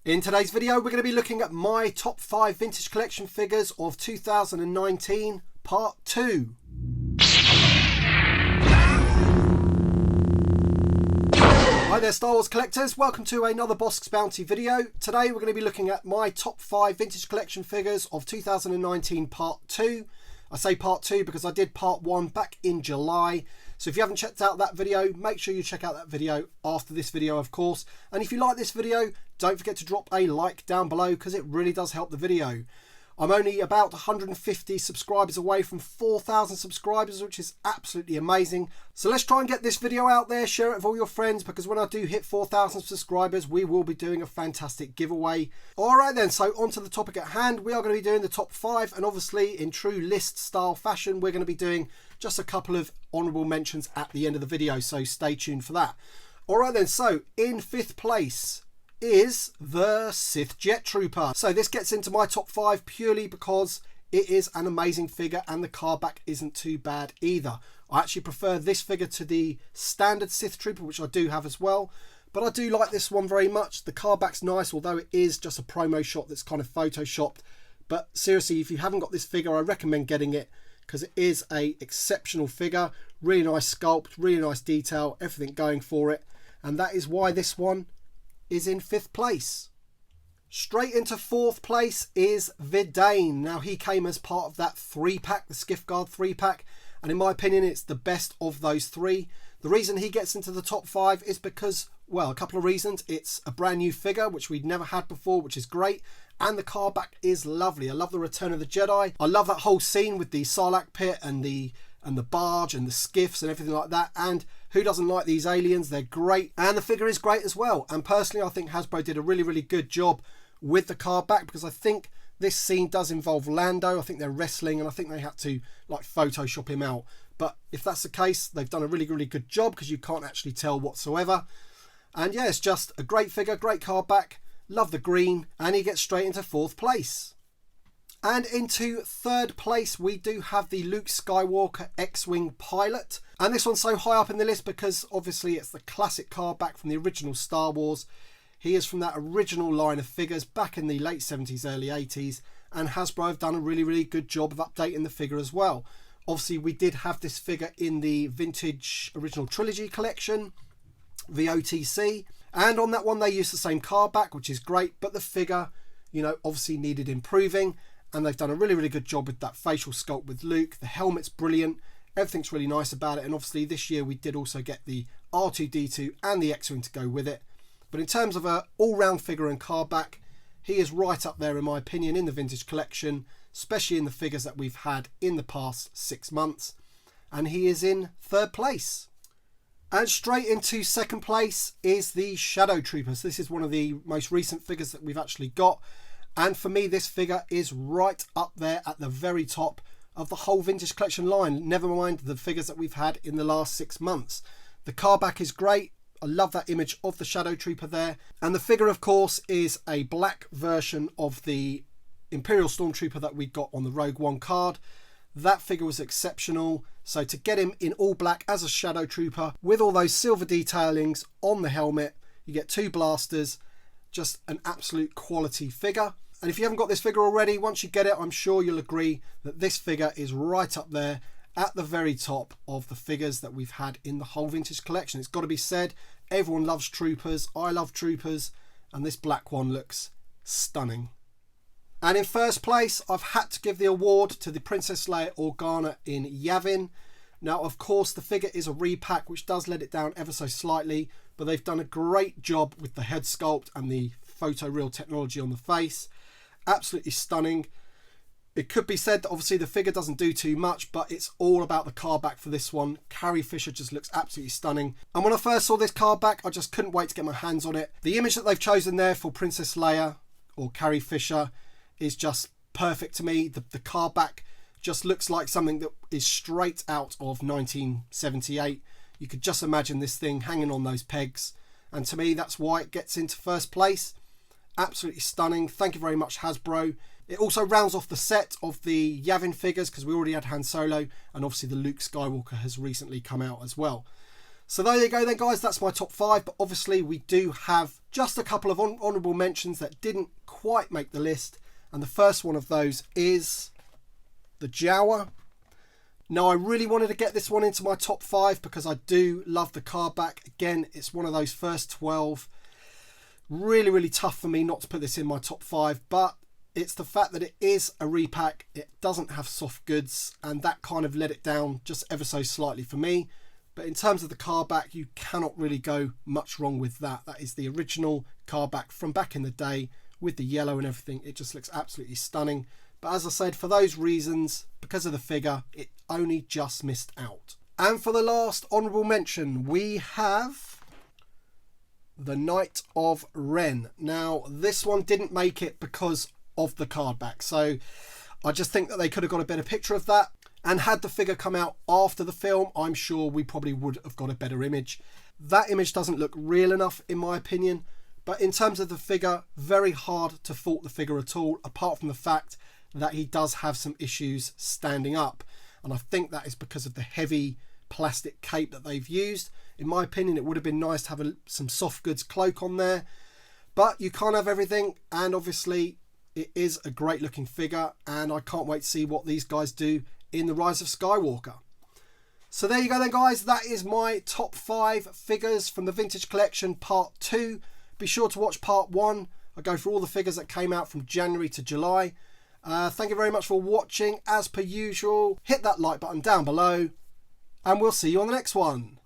In today's video, we're going to be looking at my top 5 vintage collection figures of 2019, part 2. Hi there Star Wars collectors, welcome to another Bosk's Bounty video. Today we're going to be looking at my top 5 vintage collection figures of 2019 part 2. I say part 2 because I did part 1 back in July. So if you haven't checked out that video, make sure you check out that video after this video, of course. And if you like this video, don't forget to drop a like down below because it really does help the video. I'm only about 150 subscribers away from 4,000 subscribers, which is absolutely amazing. So let's try and get this video out there, share it with all your friends, because when I do hit 4,000 subscribers, we will be doing a fantastic giveaway. All right then, so on to the topic at hand. We are going to be doing the top 5, and obviously in true list style fashion, we're going to be doing just a couple of honourable mentions at the end of the video, so stay tuned for that. All right then, so in 5th place is the Sith Jet Trooper. So this gets into my top 5 purely because it is an amazing figure and the card back isn't too bad either. I actually prefer this figure to the standard Sith Trooper, which I do have as well, but I do like this one very much. The card back's nice, although it is just a promo shot that's kind of photoshopped. But seriously, if you haven't got this figure, I recommend getting it because it is a exceptional figure. Really nice sculpt, really nice detail, everything going for it, and that is why this one is in 5th place. Straight into 4th place is Vidane. Now he came as part of that 3-pack, the Skiff Guard 3-pack, and in my opinion it's the best of those 3. The reason he gets into the top 5 is because, well, a couple of reasons. It's a brand new figure which we'd never had before, which is great, and the card back is lovely. I love the Return of the Jedi. I love that whole scene with the Sarlacc pit and the barge and the skiffs and everything like that, and who doesn't like these aliens? They're great, and the figure is great as well. And personally, I think Hasbro did a really good job with the card back, because I think this scene does involve Lando. I think they're wrestling, and I think they had to like Photoshop him out, but if that's the case, they've done a really good job because you can't actually tell whatsoever. And yeah, it's just a great figure, great card back, love the green, and he gets straight into 4th place. And into 3rd place, we do have the Luke Skywalker X-Wing Pilot. And this one's so high up in the list because obviously it's the classic card back from the original Star Wars. He is from that original line of figures back in the late 70s, early 80s. And Hasbro have done a really good job of updating the figure as well. Obviously, we did have this figure in the Vintage Original Trilogy collection, VOTC. And on that one, they used the same card back, which is great. But the figure, you know, obviously needed improving. And they've done a really good job with that facial sculpt with Luke. The helmet's brilliant. Everything's really nice about it. And obviously this year we did also get the R2-D2 and the X-Wing to go with it. But in terms of an all-round figure and card back, he is right up there in my opinion in the vintage collection, especially in the figures that we've had in the past 6 months. And he is in 3rd place. And straight into 2nd place is the Shadow Troopers. This is one of the most recent figures that we've actually got. And for me, this figure is right up there at the very top of the whole vintage collection line. Never mind the figures that we've had in the last 6 months. The card back is great. I love that image of the Shadow Trooper there. And the figure, of course, is a black version of the Imperial Stormtrooper that we got on the Rogue One card. That figure was exceptional. So to get him in all black as a Shadow Trooper with all those silver detailings on the helmet, you get 2 blasters, just an absolute quality figure. And if you haven't got this figure already, once you get it, I'm sure you'll agree that this figure is right up there at the very top of the figures that we've had in the whole vintage collection. It's got to be said, everyone loves Troopers. I love Troopers, and this black one looks stunning. And in 1st place, I've had to give the award to the Princess Leia Organa in Yavin. Now, of course, the figure is a repack, which does let it down ever so slightly, but they've done a great job with the head sculpt and the photoreal technology on the face. Absolutely stunning. It could be said that obviously the figure doesn't do too much, but it's all about the card back for this one. Carrie Fisher just looks absolutely stunning. And when I first saw this card back, I just couldn't wait to get my hands on it. The image that they've chosen there for Princess Leia or Carrie Fisher is just perfect to me. The card back just looks like something that is straight out of 1978. You could just imagine this thing hanging on those pegs. And to me, that's why it gets into 1st place. Absolutely stunning. Thank you very much, Hasbro. It also rounds off the set of the Yavin figures because we already had Han Solo, and obviously the Luke Skywalker has recently come out as well. So there you go then, guys. That's my top 5. But obviously we do have just a couple of honourable mentions that didn't quite make the list. And the first one of those is the Jawa. Now, I really wanted to get this one into my top 5 because I do love the card back. Again, it's one of those first 12. Really, really tough for me not to put this in my top 5. But it's the fact that it is a repack. It doesn't have soft goods. And that kind of let it down just ever so slightly for me. But in terms of the card back, you cannot really go much wrong with that. That is the original card back from back in the day with the yellow and everything. It just looks absolutely stunning. But as I said, for those reasons, because of the figure, it only just missed out. And for the last honourable mention, we have the Knight of Ren. Now, this one didn't make it because of the card back. So I just think that they could have got a better picture of that. And had the figure come out after the film, I'm sure we probably would have got a better image. That image doesn't look real enough, in my opinion. But in terms of the figure, very hard to fault the figure at all, apart from the fact that he does have some issues standing up. And I think that is because of the heavy plastic cape that they've used. In my opinion, it would have been nice to have some soft goods cloak on there. But you can't have everything. And obviously, it is a great looking figure. And I can't wait to see what these guys do in The Rise of Skywalker. So there you go then, guys. That is my top 5 figures from the Vintage Collection Part 2. Be sure to watch Part 1. I go through all the figures that came out from January to July. Thank you very much for watching. As per usual, hit that like button down below, and we'll see you on the next one.